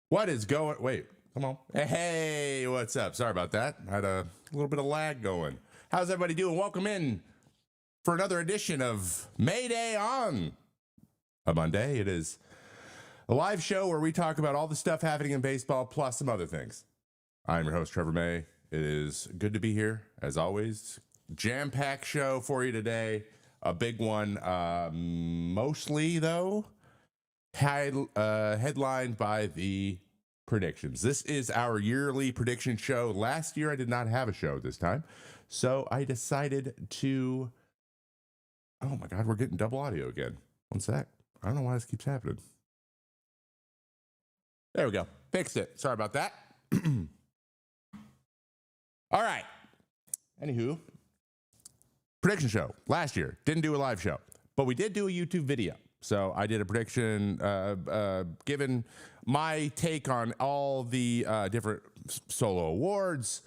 What is going? Wait, come on. Hey, what's up? Sorry about that. I had a little bit of lag going. How's everybody doing? Welcome in for another edition of Mayday on a Monday. It is a live show where we talk about all the stuff happening in baseball plus some other things. I'm your host, Trevor May. It is good to be here, as always. Jam-packed show for you today. A big one, mostly, though, headlined by the predictions. This is our yearly prediction show. Last year, I did not have a show this time, so I decided to... Oh, my God, we're getting double audio again. One sec. I don't know why this keeps happening. There we go. Fixed it. Sorry about that. All right. Anywho, prediction show last year. Didn't do a live show, but we did do a YouTube video. So I did a prediction, given my take on all the different solo awards,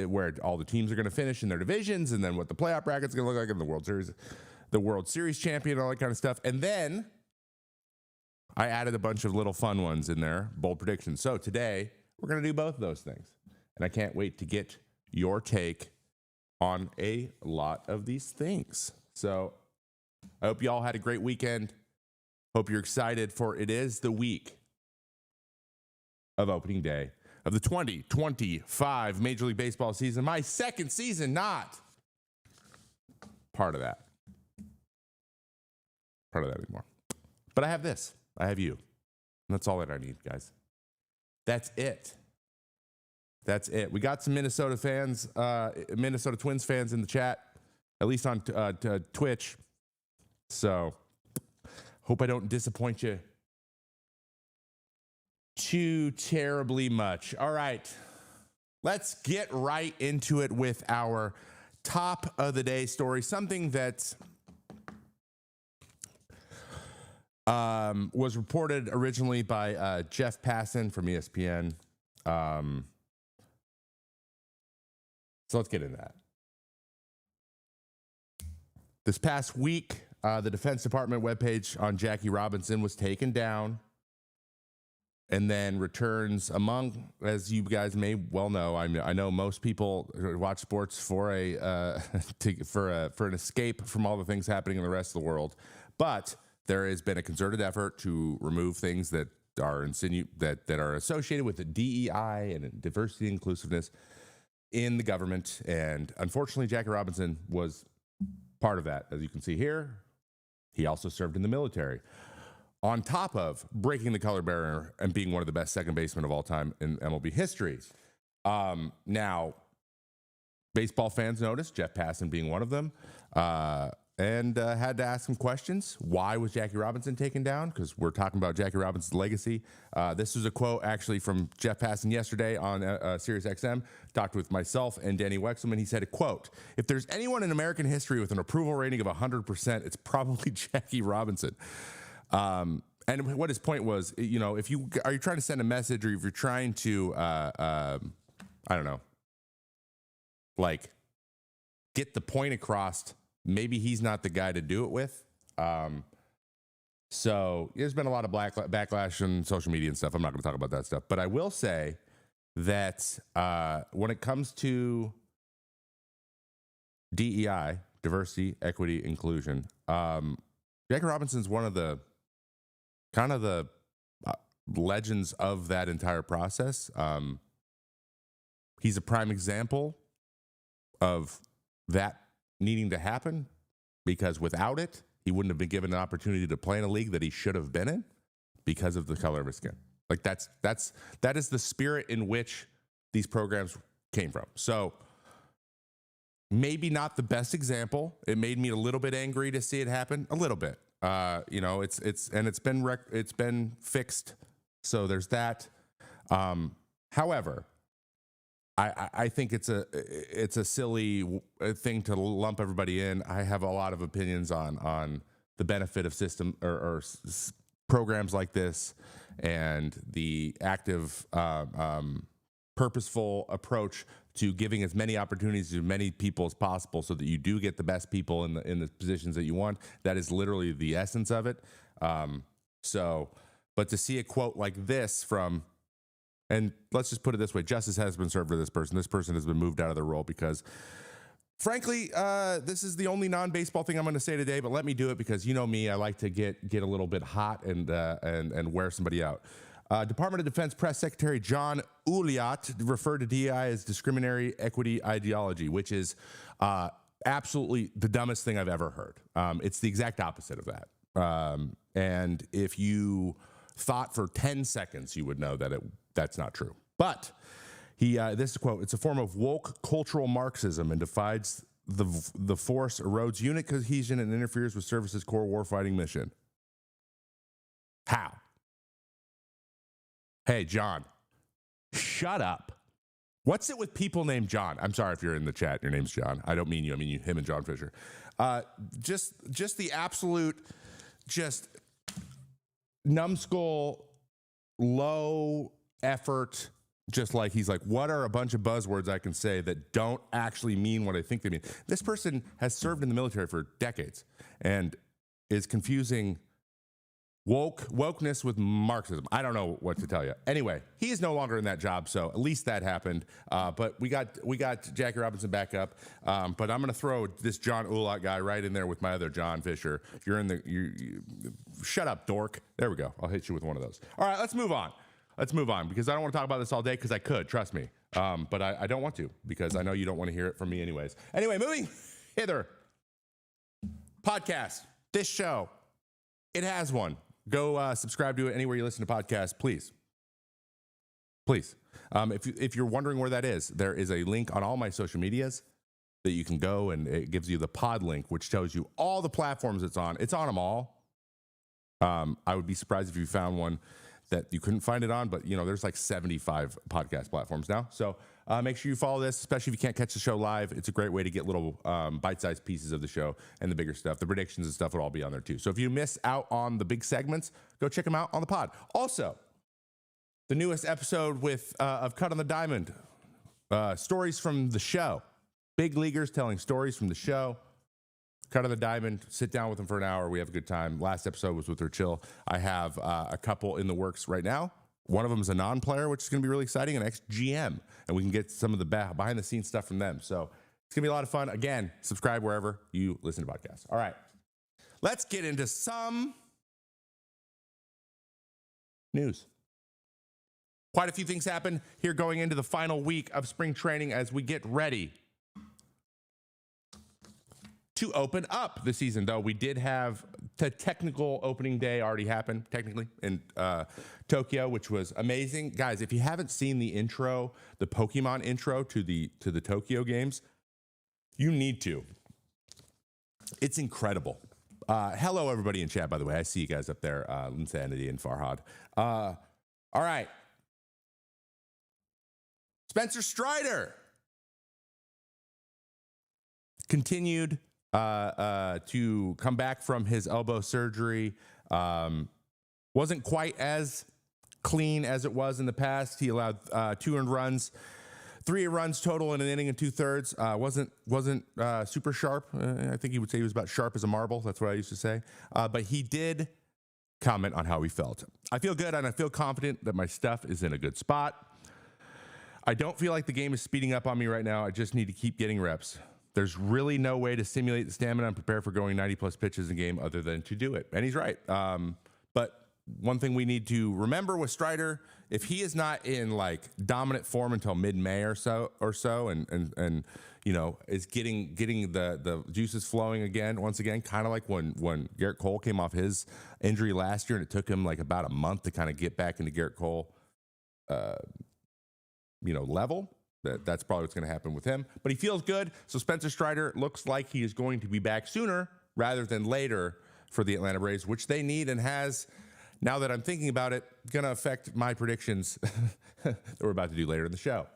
where all the teams are going to finish in their divisions, and then what the playoff bracket's going to look like in the World Series champion, all that kind of stuff. And then I added a bunch of little fun ones in there, bold predictions. So today we're going to do both of those things. And I can't wait to get your take on a lot of these things. So I hope you all had a great weekend. Hope you're excited, for it is the week of opening day of the 2025 Major League Baseball season. My second season, not part of that. Part of that anymore. But I have this. I have you. And that's all that I need, guys. That's it. That's it. We got some Minnesota fans, Minnesota Twins fans in the chat, at least on Twitch. So hope I don't disappoint you too terribly much. All right. Let's get right into it with our top of the day story. Something that was reported originally by Jeff Passan from ESPN. So let's get into that. This past week, the Defense Department webpage on Jackie Robinson was taken down, and then returns among, as you guys may well know, I know most people watch sports for for an escape from all the things happening in the rest of the world, but there has been a concerted effort to remove things that are that are associated with the DEI and diversity and inclusiveness in the government. And unfortunately, Jackie Robinson was part of that. As you can see here, he also served in the military, on top of breaking the color barrier and being one of the best second basemen of all time in MLB history. Now, baseball fans noticed, Jeff Passan being one of them, and had to ask some questions. Why was Jackie Robinson taken down? Because we're talking about Jackie Robinson's legacy. This was a quote actually from Jeff Passan yesterday on Sirius XM. Talked with myself and Danny Wexelman. He said, a quote, "If there's anyone in American history with an approval rating of 100%, it's probably Jackie Robinson." And what his point was, you know, if you are trying to send a message, or if you're trying to, I don't know, like get the point across, maybe he's not the guy to do it with. So there's been a lot of backlash on social media and stuff. I'm not going to talk about that stuff, but I will say that when it comes to DEI, diversity, equity, inclusion, Jackie Robinson's one of the kind of the legends of that entire process. He's a prime example of that needing to happen, because without it, he wouldn't have been given an opportunity to play in a league that he should have been in because of the color of his skin. Like that is the spirit in which these programs came from. So maybe not the best example. It made me a little bit angry to see it happen, a little bit. You know, it's been fixed. So there's that. However, I think it's a silly thing to lump everybody in. I have a lot of opinions on the benefit of system or programs like this, and the active, purposeful approach to giving as many opportunities to as many people as possible, so that you do get the best people in the positions that you want. That is literally the essence of it. But to see a quote like this from, and let's just put it this way, justice has been served for this person. This person has been moved out of their role because, frankly, this is the only non-baseball thing I'm going to say today, but let me do it because you know me, I like to get a little bit hot and wear somebody out. Department of Defense Press Secretary John Uliat referred to DEI as discriminatory equity ideology, which is absolutely the dumbest thing I've ever heard. It's the exact opposite of that. And if you thought for 10 seconds, you would know that that's not true. But this is a quote, "It's a form of woke cultural Marxism and divides the force, erodes unit cohesion, and interferes with service's core warfighting mission." How? Hey, John, shut up. What's it with people named John? I'm sorry if you're in the chat, your name's John. I don't mean you, I mean him and John Fisher. Just the absolute, just numbskull, low effort, just like he's like, what are a bunch of buzzwords I can say that don't actually mean what I think they mean? This person has served in the military for decades and is confusing wokeness with Marxism. I don't know what to tell you. Anyway, he is no longer in that job, so at least that happened. But we got Jackie Robinson back up. But I'm going to throw this John Uliat guy right in there with my other John Fisher. You're in the you shut up, dork. There we go. I'll hit you with one of those. All right, let's move on. Let's move on because I don't want to talk about this all day because I could, trust me. But I don't want to because I know you don't want to hear it from me anyways. Anyway, moving hither. Podcast. This show. It has one. Go subscribe to it anywhere you listen to podcasts, please. Please. If you're wondering where that is, there is a link on all my social medias that you can go, and it gives you the pod link, which tells you all the platforms it's on. It's on them all. I would be surprised if you found one that you couldn't find it on, but you know, there's like 75 podcast platforms now. So make sure you follow this, especially if you can't catch the show live. It's a great way to get little bite-sized pieces of the show and the bigger stuff. The predictions and stuff will all be on there too. So if you miss out on the big segments, go check them out on the pod. Also, the newest episode of Cut on the Diamond, stories from the show. Big leaguers telling stories from the show. Cut on the Diamond, sit down with them for an hour. We have a good time. Last episode was with her chill. I have a couple in the works right now. One of them is a non-player, which is going to be really exciting, an ex-GM, and we can get some of the behind-the-scenes stuff from them. So it's going to be a lot of fun. Again, subscribe wherever you listen to podcasts. All right, let's get into some news. Quite a few things happen here going into the final week of spring training as we get ready to open up the season, though we did have the technical opening day already happen, technically, in Tokyo, which was amazing. Guys, if you haven't seen the intro, the Pokemon intro to the Tokyo games, you need to. It's incredible. Hello, everybody in chat, by the way. I see you guys up there, Insanity and Farhad. All right. Spencer Strider continued to come back from his elbow surgery. Wasn't quite as clean as it was in the past. He allowed 2 earned runs, 3 runs total in an inning and 2/3. Wasn't super sharp. I think he would say he was about sharp as a marble. That's what I used to say. But he did comment on how he felt. "I feel good and I feel confident that my stuff is in a good spot. I don't feel like the game is speeding up on me right now. I just need to keep getting reps. There's really no way to simulate the stamina and prepare for going 90-plus pitches a game other than to do it." And he's right. But one thing we need to remember with Strider, if he is not in like dominant form until mid-May or so, and you know, is getting the juices flowing again, once again, kind of like when Garrett Cole came off his injury last year, and it took him like about a month to kind of get back into Garrett Cole, level. That's probably what's going to happen with him. But he feels good. So Spencer Strider looks like he is going to be back sooner rather than later for the Atlanta Braves, which they need and has, now that I'm thinking about it, going to affect my predictions that we're about to do later in the show.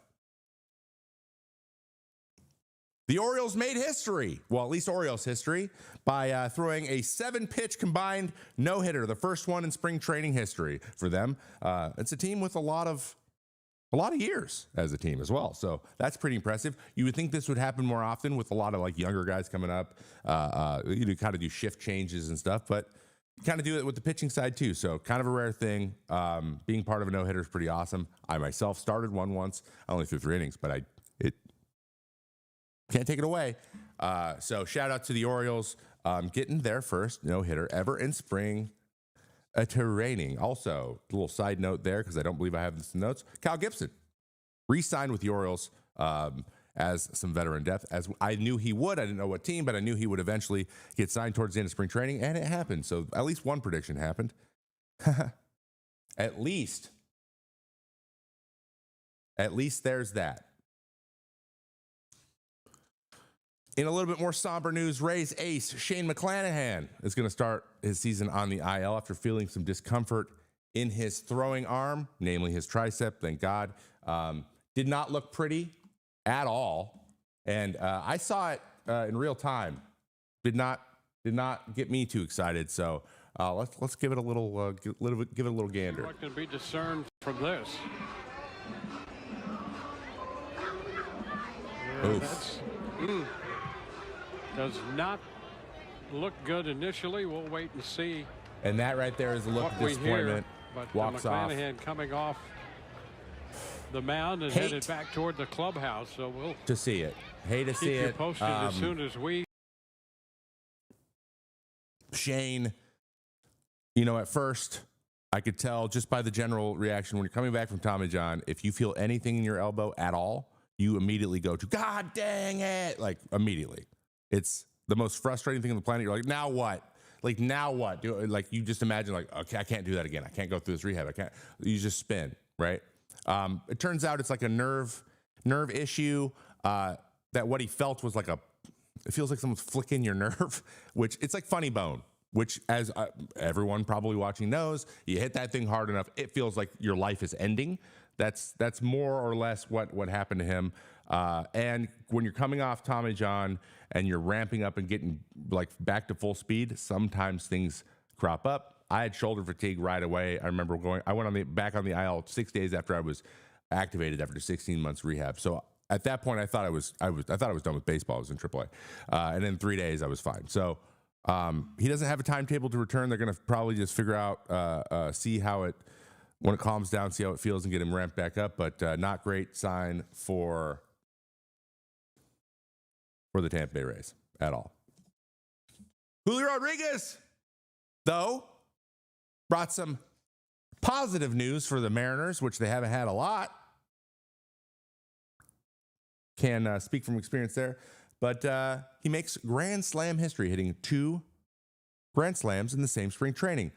The Orioles made history, well, at least Orioles history, by throwing a 7-pitch combined no-hitter, the first one in spring training history for them. It's a team with a lot of years as a team as well. So that's pretty impressive. You would think this would happen more often with a lot of like younger guys coming up, kind of do shift changes and stuff. But kind of do it with the pitching side too. So kind of a rare thing. Being part of a no-hitter is pretty awesome. I myself started one once. I only threw 3 innings, but it can't take it away. So shout out to the Orioles getting their first no-hitter ever in spring training. Also, a little side note there, because I don't believe I have this in notes. Kyle Gibson re-signed with the Orioles as some veteran depth, as I knew he would. I didn't know what team, but I knew he would eventually get signed towards the end of spring training, and it happened. So at least one prediction happened. At least there's that. In a little bit more somber news, Rays ace Shane McClanahan is going to start his season on the IL after feeling some discomfort in his throwing arm, namely his tricep. Thank God. Did not look pretty at all, and I saw it in real time. Did not get me too excited. So let's give it a little give it a little gander. What can be discerned from this? Oof. Does not look good initially. We'll wait and see. And that right there is a look of disappointment. But walks off. McClanahan coming off the mound and headed back toward the clubhouse. So we'll to see it. Hate to see it. Keep you posted as soon as we. Shane, at first I could tell just by the general reaction when you're coming back from Tommy John, if you feel anything in your elbow at all, you immediately go to God dang it, like immediately. It's the most frustrating thing on the planet. You're like, now what? Like, now what? Like, you just imagine, like, okay, I can't do that again. I can't go through this rehab. I can't. You just spin, right? It turns out it's like a nerve issue. That what he felt was like it feels like someone's flicking your nerve, which it's like funny bone, which as everyone probably watching knows, you hit that thing hard enough, it feels like your life is ending. That's more or less what happened to him. And when you're coming off Tommy John and you're ramping up and getting like back to full speed, sometimes things crop up. I had shoulder fatigue right away. I remember I went back on the IL 6 days after I was activated after 16 months rehab. So at that point, I thought I was done with baseball. I was in AAA, and in 3 days I was fine. So he doesn't have a timetable to return. They're going to probably just figure out, see how it. When it calms down, see how it feels and get him ramped back up, but not great sign for the Tampa Bay Rays at all. Julio Rodriguez, though, brought some positive news for the Mariners, which they haven't had a lot. Can speak from experience there, but he makes Grand Slam history, hitting 2 Grand Slams in the same spring training.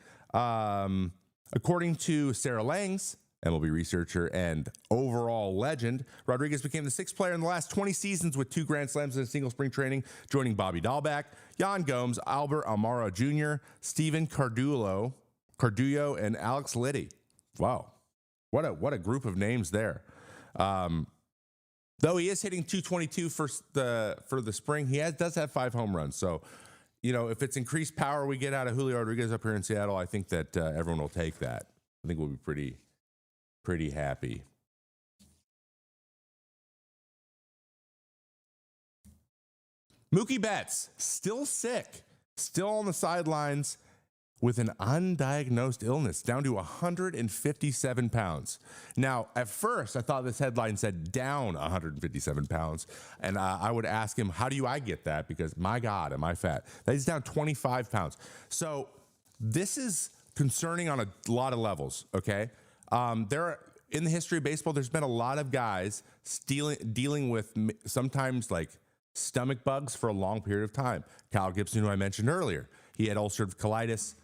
According to Sarah Langs, MLB researcher and overall legend, Rodriguez became the 6th player in the last 20 seasons with 2 Grand Slams in a single spring training, joining Bobby Dahlbeck, Yan Gomes, Albert Almora Jr., Steven Cardullo, and Alex Liddy. Wow, what a group of names there. Though he is hitting 222 for the spring, he does have 5 home runs. So, if it's increased power we get out of Julio Rodriguez up here in Seattle, I think that everyone will take that. I think we'll be pretty happy. Mookie Betts, still sick, still on the sidelines with an undiagnosed illness, down to 157 pounds. Now, at first, I thought this headline said down 157 pounds, and I would ask him, how do I get that? Because, my God, am I fat? He's down 25 pounds. So this is concerning on a lot of levels, okay? In the history of baseball, there's been a lot of guys dealing with sometimes, like, stomach bugs for a long period of time. Kyle Gibson, who I mentioned earlier, he had ulcerative colitis.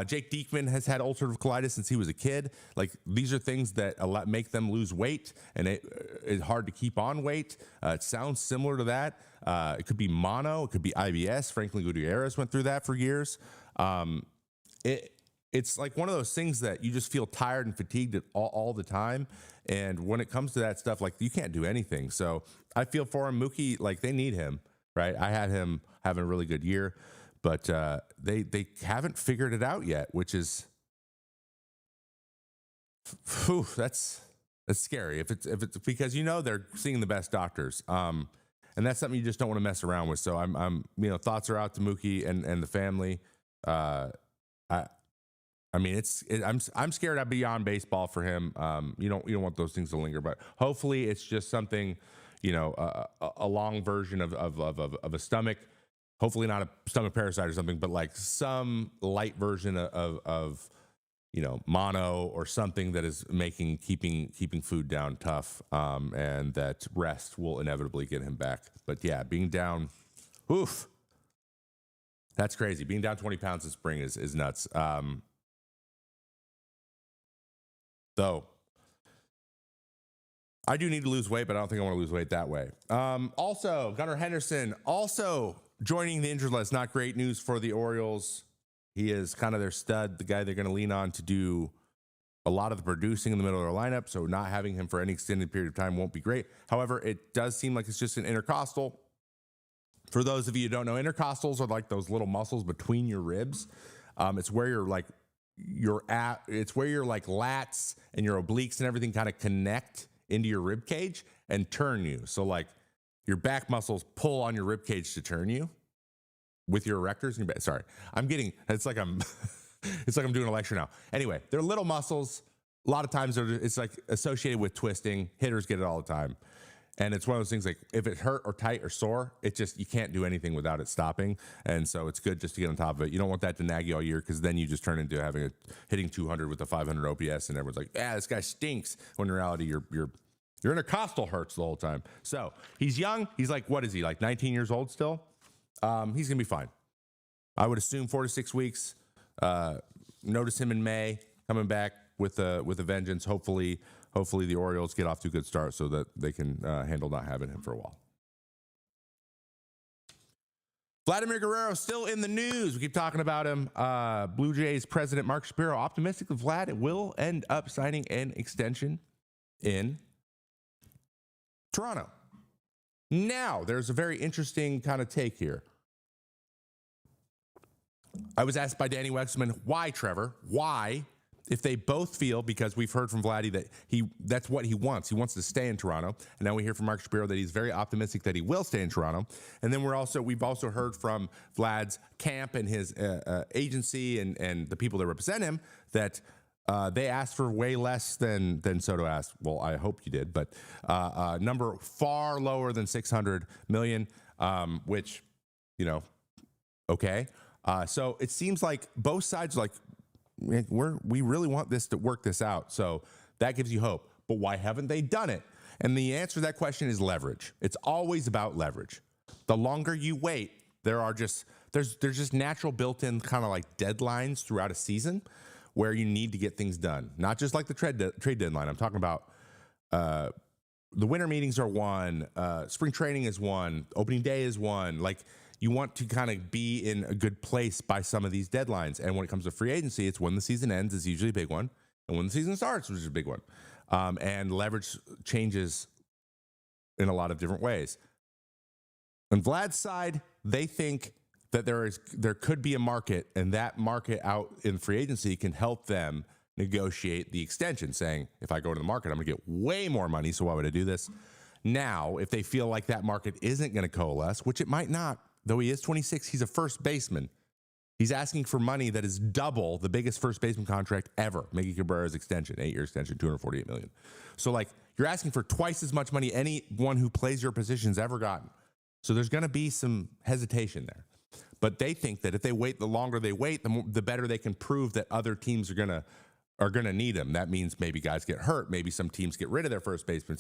Jake Diekman has had ulcerative colitis since he was a kid. Like, these are things that make them lose weight, and it's hard to keep on weight. It sounds similar to that. It could be mono, it could be IBS. Franklin Gutierrez went through that for years. It's like one of those things that you just feel tired and fatigued all the time. And when it comes to that stuff, like, you can't do anything. So I feel for him. Mookie, like, they need him, right? I had him having a really good year. But they haven't figured it out yet, which is, that's scary. If it's because they're seeing the best doctors, and that's something you just don't want to mess around with. So I'm thoughts are out to Mookie and the family. I mean, I'm scared I'm beyond baseball for him. You don't want those things to linger, but hopefully it's just something, a long version of a stomach. Hopefully not a stomach parasite or something, but like some light version of mono or something that is keeping food down tough, and that rest will inevitably get him back. But yeah, being down, oof, that's crazy. Being down 20 pounds in spring is nuts. Though I do need to lose weight, but I don't think I want to lose weight that way. Also, Gunnar Henderson also joining the injured list. Not great news for the Orioles. He is kind of their stud, the guy they're going to lean on to do a lot of the producing in the middle of their lineup. So not having him for any extended period of time won't be great. However, it does seem like it's just an intercostal. For those of you who don't know, intercostals are like those little muscles between your ribs. It's where it's where your like lats and your obliques and everything kind of connect into your rib cage and turn you. So like your back muscles pull on your rib cage to turn you with your erectors. And sorry, it's like I'm doing a lecture now. Anyway, they're little muscles. A lot of times it's like associated with twisting. Hitters get it all the time. And it's one of those things like if it hurt or tight or sore, you can't do anything without it stopping. And so it's good just to get on top of it. You don't want that to nag you all year, because then you just turn into hitting 200 with a 500 OPS, and everyone's like, this guy stinks. When in reality, your intercostal hurts the whole time. So he's young. He's like, what is he, like 19 years old still? He's going to be fine. I would assume 4 to 6 weeks. Notice him in May coming back with a vengeance. Hopefully the Orioles get off to a good start so that they can handle not having him for a while. Vladimir Guerrero still in the news. We keep talking about him. Blue Jays president Mark Shapiro optimistic that Vlad will end up signing an extension in Toronto. Now, there's a very interesting kind of take here. I was asked by Danny Wexman, why, Trevor? Why? If they both feel, because we've heard from Vladdy that that's what he wants. He wants to stay in Toronto. And now we hear from Mark Shapiro that he's very optimistic that he will stay in Toronto. And then we've also heard from Vlad's camp and his agency and the people that represent him that they asked for way less than Soto asked. Well, I hope you did, but number far lower than $600 million, which, okay. So it seems like both sides are like, we really want this to work this out. So that gives you hope. But why haven't they done it? And the answer to that question is leverage. It's always about leverage. The longer you wait, there's just natural built-in kind of like deadlines throughout a season where you need to get things done. Not just like the trade deadline. I'm talking about the winter meetings are one, spring training is one, opening day is one. Like, you want to kind of be in a good place by some of these deadlines. And when it comes to free agency, it's when the season ends is usually a big one. And when the season starts, which is a big one. And leverage changes in a lot of different ways. On Vlad's side, they think that there could be a market, and that market out in free agency can help them negotiate the extension, saying, if I go to the market, I'm going to get way more money, so why would I do this? Now, if they feel like that market isn't going to coalesce, which it might not, though he is 26, he's a first baseman. He's asking for money that is double the biggest first baseman contract ever, Miggy Cabrera's extension, 8-year extension, $248 million. So, like, you're asking for twice as much money anyone who plays your position's ever gotten. So there's going to be some hesitation there. But they think that if they wait, the longer they wait, the better they can prove that other teams are going to need him. That means maybe guys get hurt. Maybe some teams get rid of their first baseman.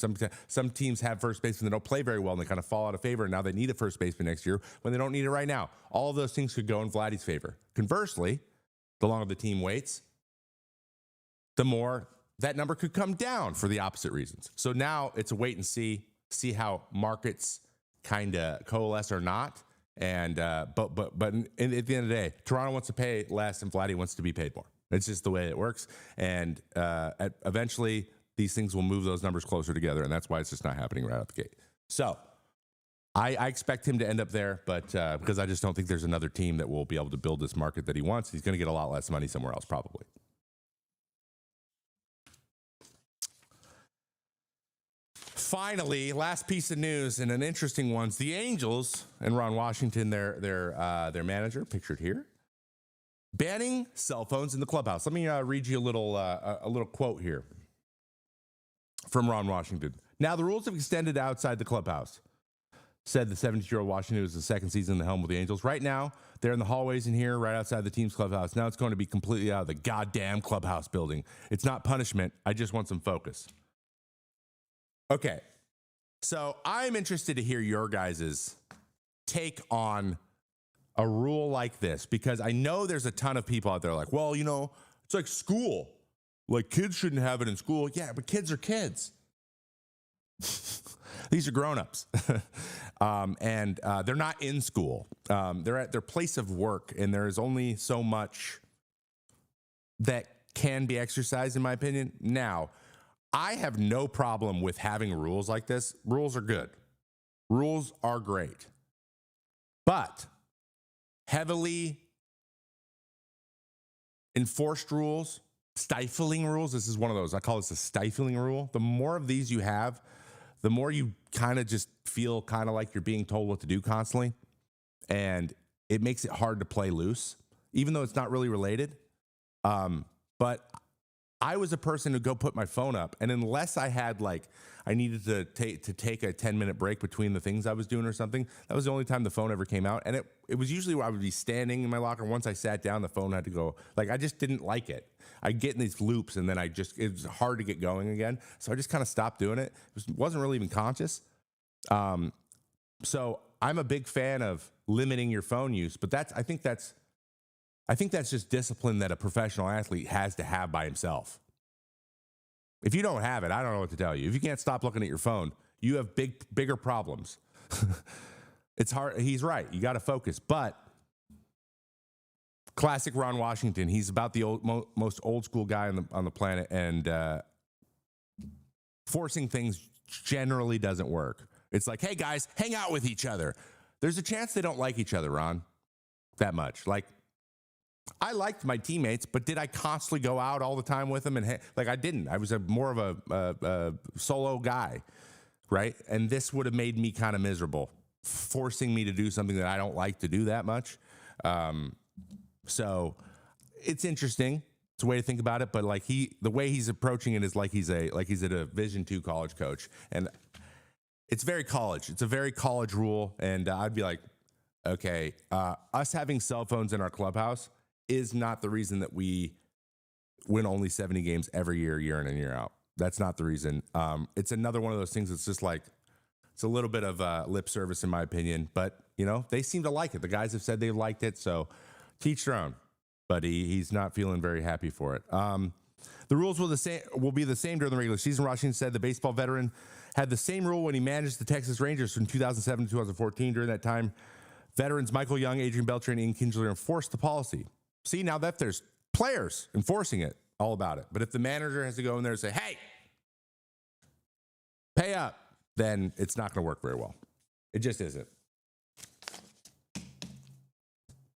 Some teams have first basemen that don't play very well and they kind of fall out of favor. And now they need a first baseman next year when they don't need it right now. All of those things could go in Vladdy's favor. Conversely, the longer the team waits, the more that number could come down for the opposite reasons. So now it's a wait and see how markets kind of coalesce or not. And but at the end of the day, Toronto wants to pay less and Vladdy wants to be paid more. It's just the way it works. And eventually these things will move those numbers closer together. And that's why it's just not happening right out the gate. So I expect him to end up there, but because I just don't think there's another team that will be able to build this market that he wants. He's going to get a lot less money somewhere else, probably. Finally, last piece of news, and an interesting one. The Angels and Ron Washington, their manager, pictured here, Banning cell phones in the clubhouse. Let me read you a little quote here from Ron Washington. Now the rules have extended outside the clubhouse, said the 72-year-old Washington, who was the second season in the helm with the Angels. Right now, they're in the hallways in here, right outside the team's clubhouse. Now it's going to be completely out of the goddamn clubhouse building. It's not punishment. I just want some focus. Okay, so I'm interested to hear your guys' take on a rule like this, because I know there's a ton of people out there like, well, you know, it's like school. Like, kids shouldn't have it in school. Yeah, but kids are kids. These are grown-ups. And they're not in school. They're at their place of work, and there is only so much that can be exercised, in my opinion. Now, I have no problem with having rules like this. Rules are good. Rules are great. But heavily enforced rules, stifling rules, this is one of those. I call this a stifling rule. The more of these you have, the more you kind of just feel kind of like you're being told what to do constantly. And it makes it hard to play loose, even though it's not really related. But I was a person who'd go put my phone up, and unless I had like, I needed to take a 10-minute break between the things I was doing or something, that was the only time the phone ever came out. And it was usually where I would be standing in my locker. Once I sat down, the phone had to go. Like, I just didn't like it. I'd get in these loops, and then it was hard to get going again. So I just kind of stopped doing it. Wasn't really even conscious. So I'm a big fan of limiting your phone use, but I think that's just discipline that a professional athlete has to have by himself. If you don't have it, I don't know what to tell you. If you can't stop looking at your phone, you have bigger problems. It's hard. He's right. You got to focus. But classic Ron Washington. He's about the most old school guy on the planet, and forcing things generally doesn't work. It's like, hey guys, hang out with each other. There's a chance they don't like each other, Ron, that much. Like, I liked my teammates, but did I constantly go out all the time with them? And like, I didn't. I was more of a solo guy, right? And this would have made me kind of miserable, forcing me to do something that I don't like to do that much. So it's interesting. It's a way to think about it. But like, the way he's approaching it is like he's a Division II college coach, and it's very college. It's a very college rule, and I'd be like, okay, us having cell phones in our clubhouse is not the reason that we win only 70 games every year in and year out. That's not the reason. It's another one of those things that's just like, it's a little bit of lip service in my opinion, but you know, they seem to like it. The guys have said they liked it, so teach their own. But he's not feeling very happy for it. The rules will be the same during the regular season. Washington said the baseball veteran had the same rule when he managed the Texas Rangers from 2007 to 2014. During that time, veterans Michael Young, Adrian Beltre, and Ian Kinsler enforced the policy. See, now that there's players enforcing it, all about it. But if the manager has to go in there and say, hey, pay up, then it's not going to work very well. It just isn't.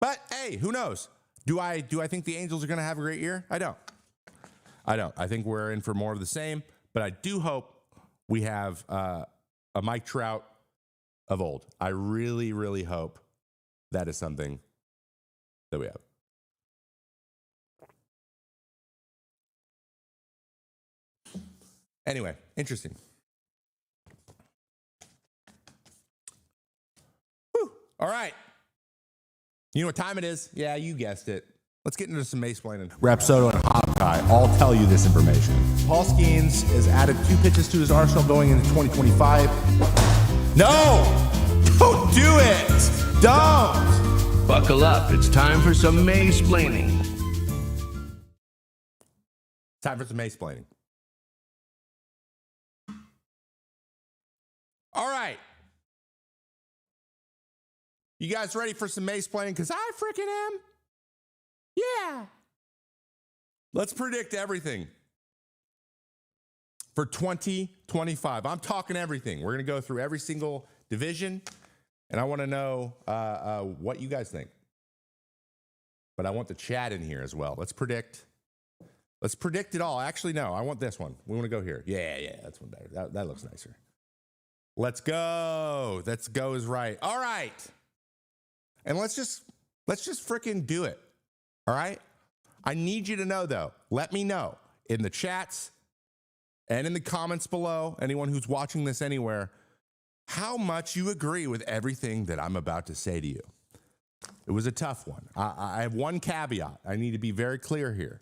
But hey, who knows? Do I think the Angels are going to have a great year? I don't. I think we're in for more of the same, but I do hope we have a Mike Trout of old. I really, really hope that is something that we have. Anyway, interesting. Whew. All right. You know what time it is? Yeah, you guessed it. Let's get into some mace-planning. Rapsodo and Hawkeye all tell you this information. Paul Skeens has added 2 pitches to his arsenal going into 2025. No! Don't do it! Don't! Buckle up. It's time for some mace-planning. Time for some mace-planning. All right. You guys ready for some mace-planning? Because I freaking am. Yeah. Let's predict everything for 2025. I'm talking everything. We're going to go through every single division, and I want to know what you guys think. But I want the chat in here as well. Let's predict it all. Actually, no, I want this one. We want to go here. Yeah, that's one better. That looks nicer. Let's go. Let's go is right. All right. And let's just freaking do it. All right? I need you to know, though. Let me know in the chats and in the comments below, anyone who's watching this anywhere, how much you agree with everything that I'm about to say to you. It was a tough one. I have one caveat. I need to be very clear here.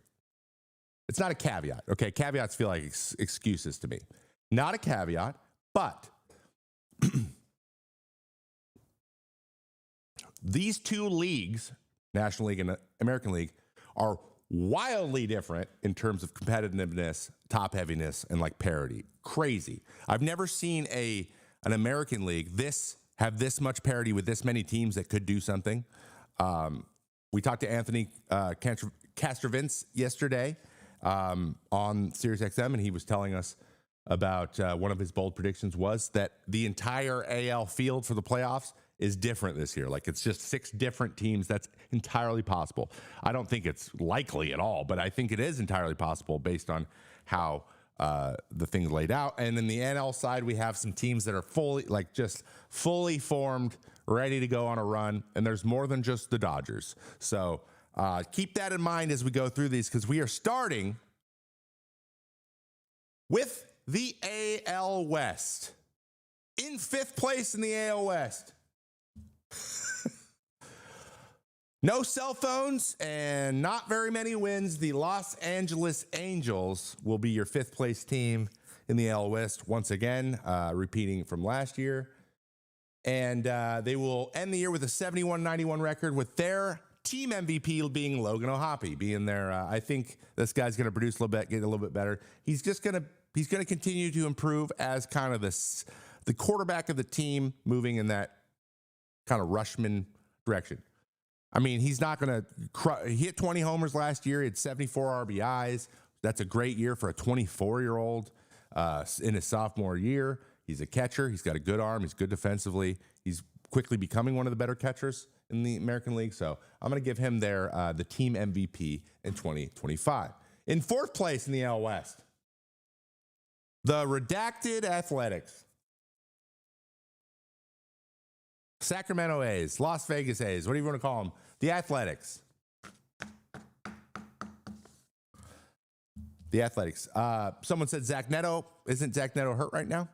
It's not a caveat, okay? Caveats feel like excuses to me. Not a caveat, but these two leagues, National League and American League, are wildly different in terms of competitiveness, top heaviness, and like parity. Crazy. I've never seen an American League have this much parity with this many teams that could do something. We talked to Anthony Castrovince yesterday on SiriusXM, and he was telling us about one of his bold predictions was that the entire AL field for the playoffs is different this year. Like, it's just 6 different teams. That's entirely possible. I don't think it's likely at all, but I think it is entirely possible based on how the things laid out. And in the NL side, we have some teams that are fully formed, ready to go on a run. And there's more than just the Dodgers. So keep that in mind as we go through these, because we are starting with the AL West. In 5th place in the AL West. No cell phones and not very many wins. The Los Angeles Angels will be your 5th place team in the AL West once again, repeating from last year. And they will end the year with a 71-91 record, with their team MVP being Logan O'Hoppe, being their. I think this guy's going to produce a little bit, get a little bit better. He's going to continue to improve as kind of the quarterback of the team, moving in that kind of Rushman direction. I mean, he's not going to he hit 20 homers last year. He had 74 RBIs. That's a great year for a 24-year-old in his sophomore year. He's a catcher. He's got a good arm. He's good defensively. He's quickly becoming one of the better catchers in the American League. So I'm going to give him the team MVP in 2025. In 4th place in the AL West, the redacted Athletics. Sacramento A's, Las Vegas A's, what do you want to call them? The Athletics. The Athletics. Someone said Zach Neto. Isn't Zach Neto hurt right now?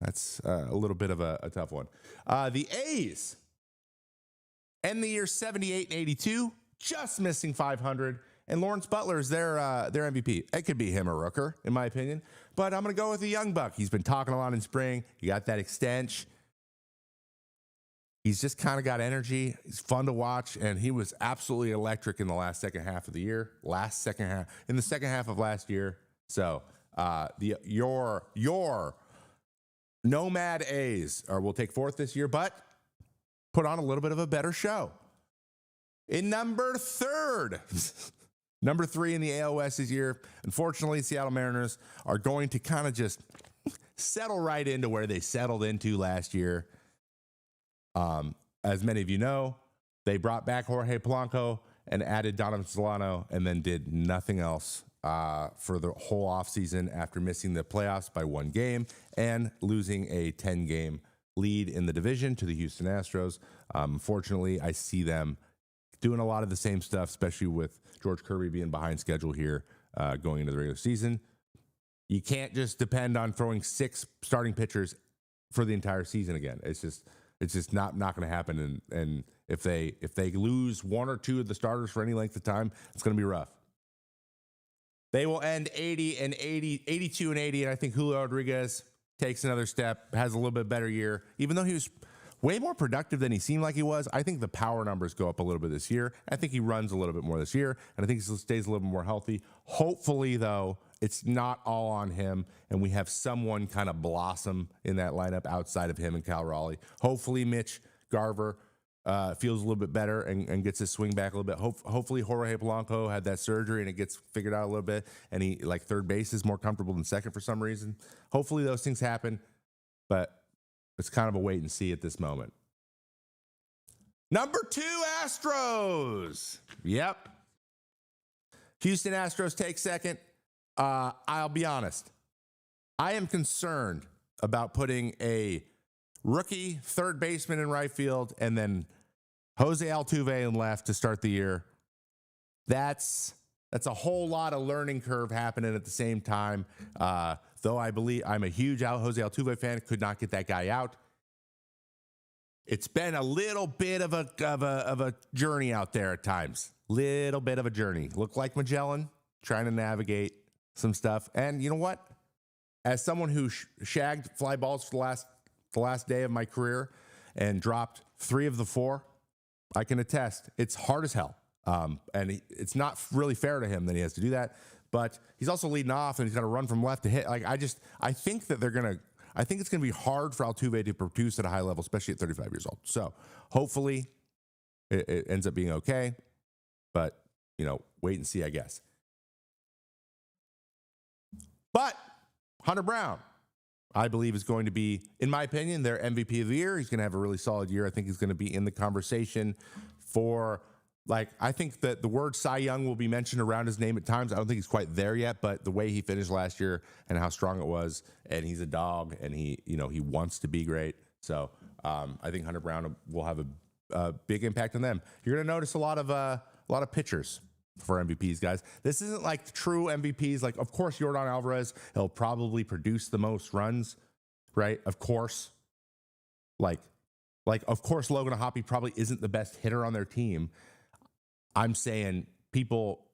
That's a little bit of a tough one. The A's end the year 78-82, just missing 500. And Lawrence Butler is their MVP. It could be him or Rooker, in my opinion. But I'm going to go with the young buck. He's been talking a lot in spring. He got that extension. He's just kind of got energy. He's fun to watch, and he was absolutely electric in the second half of the year. In the second half of last year. So your Nomad A's will take 4th this year, but put on a little bit of a better show. In number 3 in the AL West this year, unfortunately, Seattle Mariners are going to kind of just settle right into where they settled into last year. As many of you know, they brought back Jorge Polanco and added Donovan Solano, and then did nothing else for the whole offseason after missing the playoffs by 1 game and losing a 10-game lead in the division to the Houston Astros. Unfortunately, I see them doing a lot of the same stuff, especially with George Kirby being behind schedule here going into the regular season. You can't just depend on throwing 6 starting pitchers for the entire season again. It's just not going to happen. And if they lose 1 or 2 of the starters for any length of time, it's going to be rough. They will end 82 and 80. And I think Julio Rodriguez takes another step, has a little bit better year, even though he was way more productive than he seemed like he was. I think the power numbers go up a little bit this year. I think he runs a little bit more this year, and I think he stays a little bit more healthy. Hopefully, though, it's not all on him, and we have someone kind of blossom in that lineup outside of him and Cal Raleigh. Hopefully, Mitch Garver feels a little bit better and gets his swing back a little bit. Hopefully, Jorge Polanco had that surgery and it gets figured out a little bit, and he, like, third base is more comfortable than second for some reason. Hopefully, those things happen, but it's kind of a wait and see at this moment. Number 2, Astros. Yep. Houston Astros take second. I'll be honest. I am concerned about putting a rookie third baseman in right field and then Jose Altuve in left to start the year. That's a whole lot of learning curve happening at the same time. Though I believe I'm a huge Jose Altuve fan, could not get that guy out. It's been a little bit of a journey out there at times. Little bit of a journey. Look like Magellan trying to navigate some stuff. And you know what? As someone who shagged fly balls for the last day of my career and dropped 3 of the 4, I can attest it's hard as hell. And it's not really fair to him that he has to do that. But he's also leading off, and he's got to run from left to hit. Like I think that I think it's going to be hard for Altuve to produce at a high level, especially at 35 years old. So hopefully it ends up being okay. But, wait and see, I guess. But Hunter Brown, I believe, is going to be, in my opinion, their MVP of the year. He's going to have a really solid year. I think he's going to be in the conversation for, I think that the word Cy Young will be mentioned around his name at times. I don't think he's quite there yet, but the way he finished last year and how strong it was, and he's a dog, and he wants to be great. So I think Hunter Brown will have a big impact on them. You're going to notice a lot of pitchers for MVPs, guys. This isn't like true MVPs. Like, of course, Yordan Alvarez, he'll probably produce the most runs, right? Of course. Of course, Logan Hoppe probably isn't the best hitter on their team. I'm saying people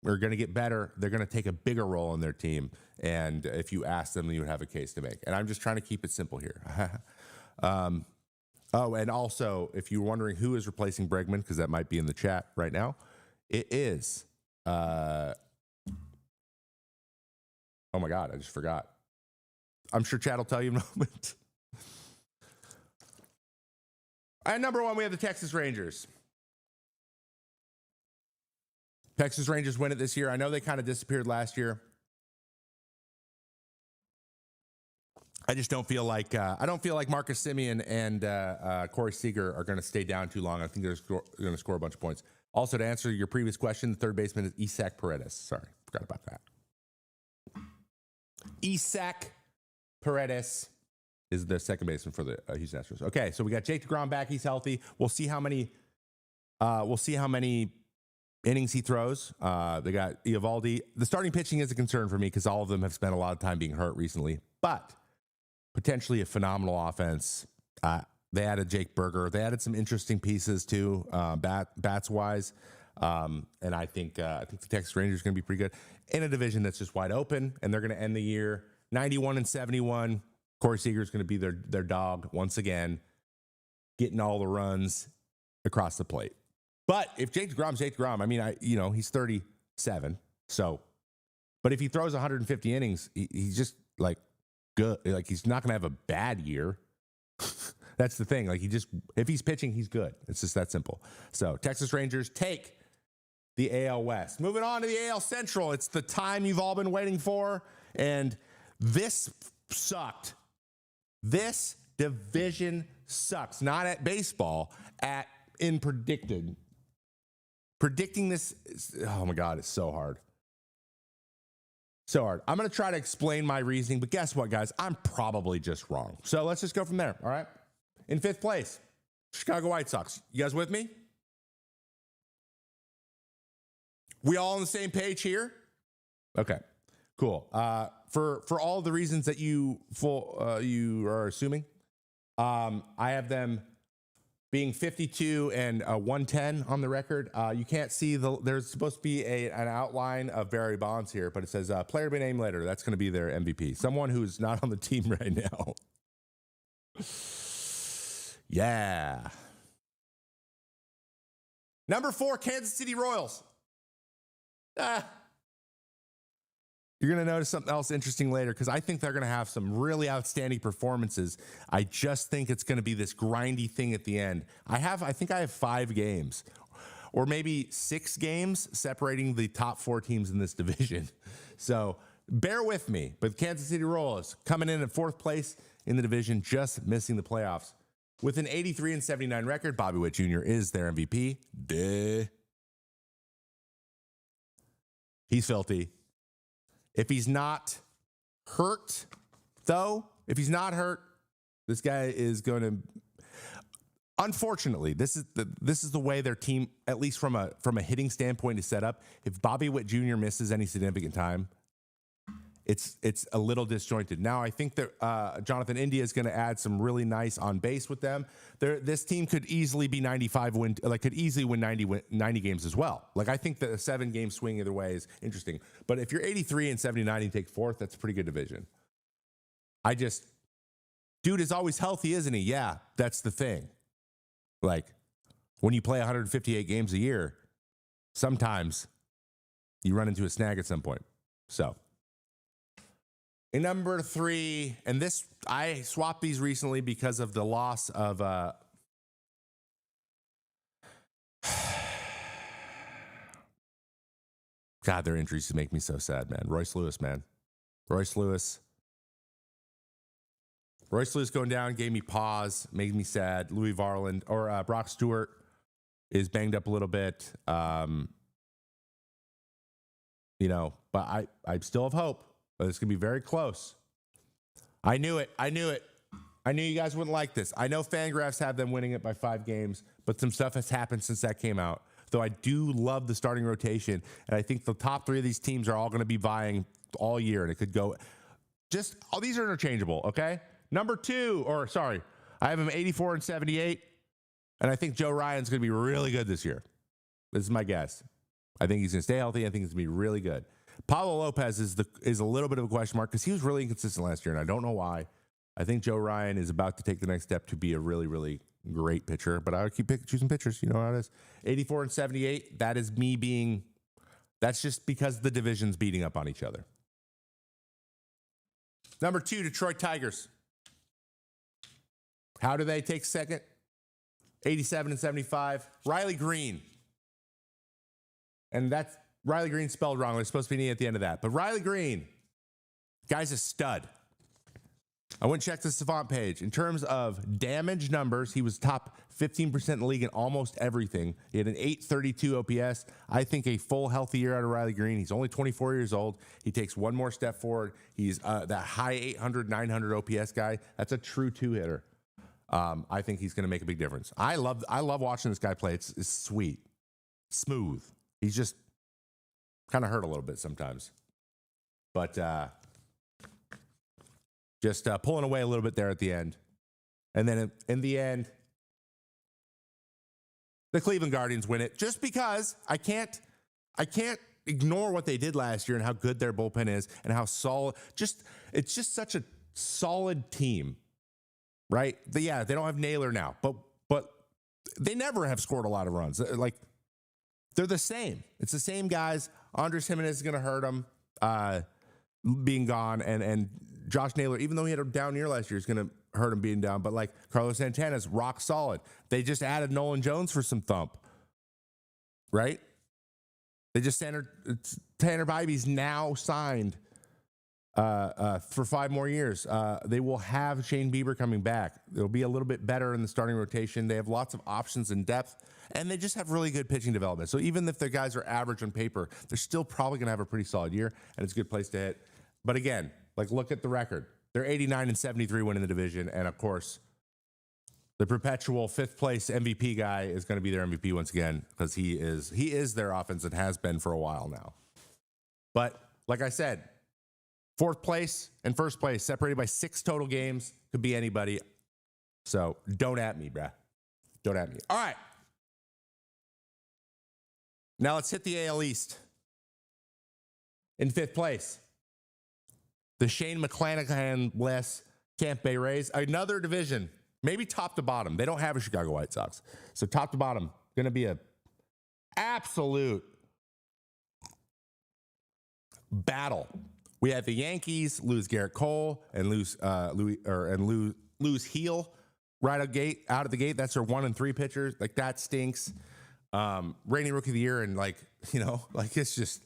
are going to get better. They're going to take a bigger role in their team. And if you ask them, you would have a case to make. And I'm just trying to keep it simple here. And also, if you're wondering who is replacing Bregman, because that might be in the chat right now, it is. Oh my God, I just forgot. I'm sure chat will tell you in a moment. At number 1, we have the Texas Rangers. Texas Rangers win it this year. I know they kind of disappeared last year. I just don't feel like Marcus Semien and Corey Seager are going to stay down too long. I think they're going to score a bunch of points. Also, to answer your previous question, the third baseman is Isaac Paredes. Sorry, forgot about that. Isaac Paredes is the second baseman for the Houston Astros. Okay, so we got Jake DeGrom back. He's healthy. We'll see how many innings he throws. They got Eovaldi. The starting pitching is a concern for me because all of them have spent a lot of time being hurt recently, but potentially a phenomenal offense. They added Jake Berger. They added some interesting pieces too, bats wise. And I think the Texas Rangers are going to be pretty good in a division that's just wide open, and they're going to end the year 91-71. Corey Seager is going to be their dog once again, getting all the runs across the plate. But if Jake DeGrom's Jake DeGrom, I mean, he's 37. So, but if he throws 150 innings, he's just good. He's not going to have a bad year. That's the thing. If he's pitching, he's good. It's just that simple. So Texas Rangers take the AL West. Moving on to the AL Central. It's the time you've all been waiting for. And this sucked. This division sucks. Not at baseball, in predicting this. Oh my God, it's so hard. So hard. I'm going to try to explain my reasoning, but guess what, guys? I'm probably just wrong. So let's just go from there. All right. In 5th place, Chicago White Sox. You guys with me? We all on the same page here? Okay, cool. For all the reasons that you are assuming, I have them being 52 and 110 on the record. You can't see there's supposed to be an outline of Barry Bonds here, but it says player to be named later. That's going to be their MVP. Someone who's not on the team right now. Yeah. Number 4, Kansas City Royals. You're going to notice something else interesting later because I think they're going to have some really outstanding performances. I just think it's going to be this grindy thing at the end. I think I have 5 games or maybe 6 games separating the top 4 teams in this division. So bear with me. But Kansas City Royals coming in at 4th place in the division, just missing the playoffs. With an 83-79 record, Bobby Witt Jr. is their MVP. Duh. He's filthy. If he's not hurt, though, this guy is going to... Unfortunately, this is the way their team, at least from a hitting standpoint, is set up. If Bobby Witt Jr. misses any significant time, it's a little disjointed. Now, I think that Jonathan India is going to add some really nice on base with them. This team could easily be 95 win, like could easily win 90 games as well. Like I think that a 7-game swing either way is interesting. But if you're 83 and 79 and take fourth, that's a pretty good division. Dude is always healthy, isn't he? Yeah, that's the thing. Like when you play 158 games a year, sometimes you run into a snag at some point. So in number 3, and this, I swapped these recently because of the loss of God, their injuries make me so sad, man. Royce Lewis going down gave me pause, made me sad. Louis Varland or Brock Stewart is banged up a little bit. But I still have hope. But it's going to be very close. I knew it. I knew you guys wouldn't like this. I know Fangraphs have them winning it by 5 games, but some stuff has happened since that came out. Though I do love the starting rotation, and I think the top 3 of these teams are all going to be vying all year, and it could go just all these are interchangeable, okay? Number 2, I have him 84 and 78, and I think Joe Ryan's going to be really good this year. This is my guess. I think he's going to stay healthy. I think he's going to be really good. Pablo Lopez is a little bit of a question mark because he was really inconsistent last year, and I don't know why. I think Joe Ryan is about to take the next step to be a really, really great pitcher, but I would keep choosing pitchers. You know how it is. 84 and 78, that is me being – that's just because the division's beating up on each other. Number 2, Detroit Tigers. How do they take second? 87 and 75. Riley Green. And that's – Riley Green spelled wrong. There's supposed to be an E at the end of that. But Riley Green, guy's a stud. I went and checked the Savant page. In terms of damage numbers, he was top 15% in the league in almost everything. He had an 832 OPS. I think a full healthy year out of Riley Green. He's only 24 years old. He takes one more step forward. He's that high 800, 900 OPS guy. That's a true 2-hitter. I think he's going to make a big difference. I love watching this guy play. It's sweet, smooth. He's just kind of hurt a little bit sometimes, but just pulling away a little bit there at the end. And then in the end, the Cleveland Guardians win it just because I can't ignore what they did last year and how good their bullpen is and how solid. It's just such a solid team, right? They don't have Naylor now, but they never have scored a lot of runs. Like they're the same. It's the same guys. Andres Jimenez is going to hurt them being gone. And Josh Naylor, even though he had a down year last year, is going to hurt him being down. But like Carlos Santana's rock solid. They just added Nolan Jones for some thump, right? They just Tanner Bybee's now signed for 5 more years. They will have Shane Bieber coming back. They'll be a little bit better in the starting rotation. They have lots of options and depth, and they just have really good pitching development. So even if their guys are average on paper, they're still probably going to have a pretty solid year, and it's a good place to hit. But again, like look at the record. They're 89 and 73 winning the division, and of course, the perpetual 5th place MVP guy is going to be their MVP once again because he is their offense and has been for a while now. But like I said, 4th place and 1st place separated by 6 total games. Could be anybody. So don't at me, bruh. Don't at me. All right. Now let's hit the AL East. In 5th place, the Shane McClanahan-less Tampa Bay Rays. Another division, maybe top to bottom. They don't have a Chicago White Sox. So top to bottom, going to be a absolute battle. We have the Yankees lose Garrett Cole and lose Heel right out of the gate. That's their 1 and 3 pitchers. Like that stinks. Reigning Rookie of the Year and it's just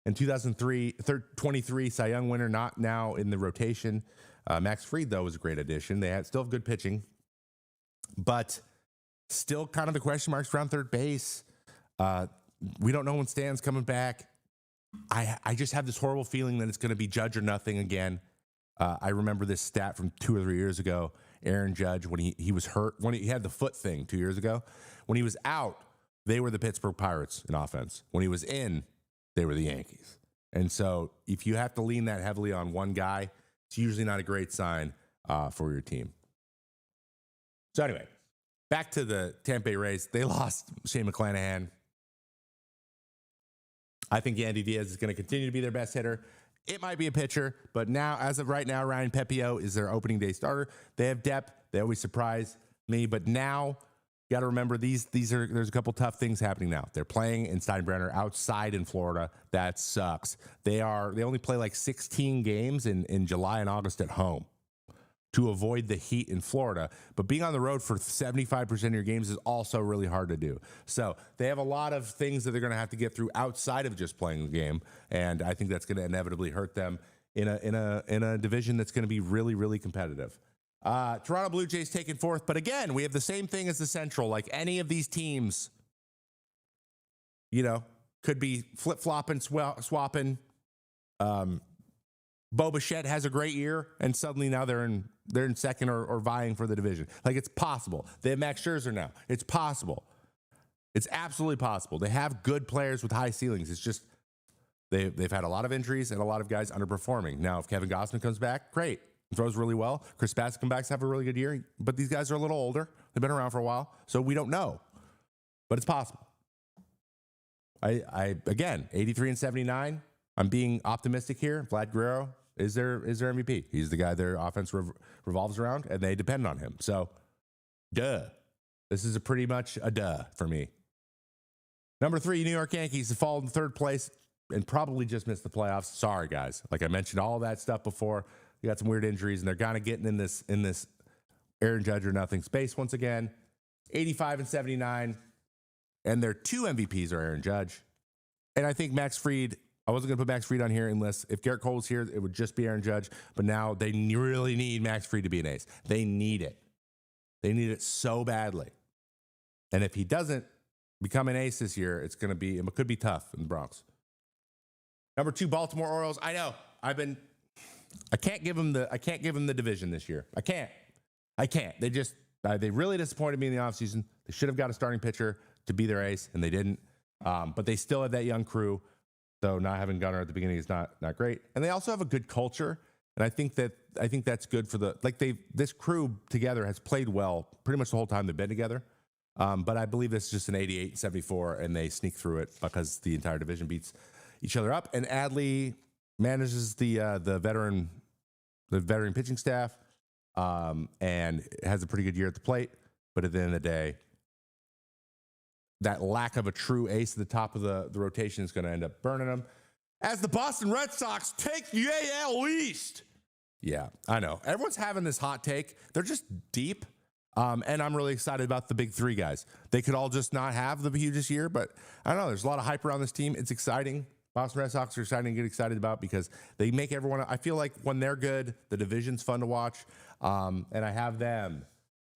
in 23 Cy Young winner, not now in the rotation. Max Fried though was a great addition. They still have good pitching, but still kind of the question marks around third base. We don't know when Stan's coming back. I just have this horrible feeling that it's going to be Judge or nothing again. I remember this stat from 2 or 3 years ago. Aaron Judge when he was hurt, when he had the foot thing 2 years ago. When he was out, they were the Pittsburgh Pirates in offense. When he was in, they were the Yankees. And so if you have to lean that heavily on one guy, it's usually not a great sign for your team. So anyway, back to the Tampa Bay Rays. They lost Shane McClanahan. I think Yandy Diaz is going to continue to be their best hitter. It might be a pitcher, but now, as of right now, Ryan Pepio is their opening day starter. They have depth. They always surprise me, but now you got to remember there's a couple tough things happening now. They're playing in Steinbrenner outside in Florida. That sucks. They only play like 16 games in July and August at home to avoid the heat in Florida. But being on the road for 75% of your games is also really hard to do. So they have a lot of things that they're going to have to get through outside of just playing the game. And I think that's going to inevitably hurt them in a division that's going to be really, really competitive. Toronto Blue Jays taken fourth. But again, we have the same thing as the Central. Like any of these teams, could be flip-flopping, swapping. Bo Bichette has a great year, and suddenly now they're in second or vying for the division. Like, it's possible. They have Max Scherzer now. It's possible. It's absolutely possible. They have good players with high ceilings. It's just they've had a lot of injuries and a lot of guys underperforming. Now, if Kevin Gausman comes back, great. He throws really well. Chris Bassett comes back, have a really good year. But these guys are a little older. They've been around for a while, so we don't know. But it's possible. Again, 83 and 79. I'm being optimistic here. Vlad Guerrero is their MVP. He's the guy their offense revolves around, and they depend on him. So, duh. This is pretty much a duh for me. Number 3, New York Yankees have fallen in third place and probably just missed the playoffs. Sorry, guys. Like I mentioned, all that stuff before. You got some weird injuries, and they're kind of getting in this Aaron Judge or nothing space once again. 85 and 79, and their 2 MVPs are Aaron Judge. And I think Max Fried. I wasn't going to put Max Fried on here unless if Garrett Cole was here, it would just be Aaron Judge. But now they really need Max Fried to be an ace. They need it. They need it so badly. And if he doesn't become an ace this year, it could be tough in the Bronx. Number 2, Baltimore Orioles. I know. I can't give them the division this year. I can't. They really disappointed me in the offseason. They should have got a starting pitcher to be their ace, and they didn't. But they still have that young crew. So not having Gunnar at the beginning is not great. And they also have a good culture. And I think that's good for this crew together has played well pretty much the whole time they've been together. But I believe this is just an 88-74, and they sneak through it because the entire division beats each other up. And Adley manages the veteran pitching staff and has a pretty good year at the plate. But at the end of the day, that lack of a true ace at the top of the rotation is going to end up burning them. As the Boston Red Sox take the AL East. Yeah, I know. Everyone's having this hot take. They're just deep. And I'm really excited about the big 3 guys. They could all just not have the hugest year, but I don't know. There's a lot of hype around this team. It's exciting. Boston Red Sox are exciting to get excited about because they make everyone. I feel like when they're good, the division's fun to watch. And I have them